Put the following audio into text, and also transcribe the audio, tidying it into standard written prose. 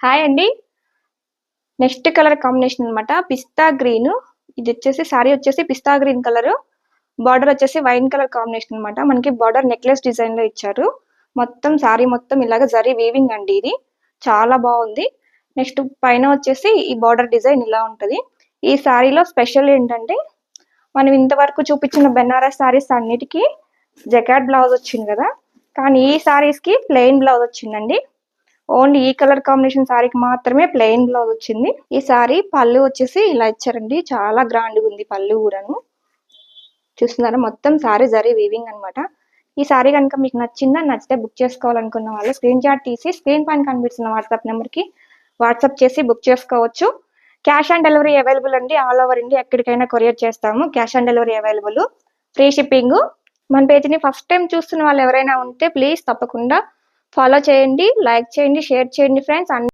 Hi అండి. Next colour combination అనమాట పిస్తా green. ఇది వచ్చేసి సారీ వచ్చేసి పిస్తా గ్రీన్ కలర్, బార్డర్ వచ్చేసి వైన్ కలర్ కాంబినేషన్ అనమాట. మనకి బార్డర్ నెక్లెస్ డిజైన్ లో ఇచ్చారు. మొత్తం సారీ మొత్తం ఇలాగ జరీ వీవింగ్ అండి. ఇది చాలా బాగుంది. నెక్స్ట్ పైన వచ్చేసి ఈ బార్డర్ డిజైన్ ఇలా ఉంటది. ఈ సారీలో స్పెషల్ ఏంటంటే మనం ఇంతవరకు చూపించిన బెనారస్ సారీస్ అన్నిటికీ జకాట్ బ్లౌజ్ వచ్చింది కదా, కానీ ఈ సారీస్ కి ప్లెయిన్ బ్లౌజ్ వచ్చిందండి. ఓన్లీ ఈ కలర్ కాంబినేషన్ సారీకి మాత్రమే ప్లెయిన్ బ్లౌజ్ వచ్చింది. ఈ సారీ పళ్ళు వచ్చేసి ఇలా ఇచ్చారండి. చాలా గ్రాండ్ గా ఉంది పళ్ళు కూడాను. చూస్తున్నారా, మొత్తం సారీ జరీ వీవింగ్ అనమాట. ఈ సారీ కనుక మీకు నచ్చితే బుక్ చేసుకోవాలనుకున్న వాళ్ళు స్క్రీన్ షాట్ తీసి స్క్రీన్ పైన కనిపిస్తున్న వాట్సాప్ నెంబర్ కి వాట్సాప్ చేసి బుక్ చేసుకోవచ్చు. క్యాష్ ఆన్ డెలివరీ అవైలబుల్ అండి. ఆల్ ఓవర్ ఇండియా ఎక్కడికైనా కొరియర్ చేస్తాము. Cash on delivery available, free shipping. మన పేజ్ని ఫస్ట్ టైం చూస్తున్న వాళ్ళు ఎవరైనా ఉంటే ప్లీజ్ తప్పకుండా ఫాలో చేయండి, లైక్ చేయండి, షేర్ చేయండి ఫ్రెండ్స్.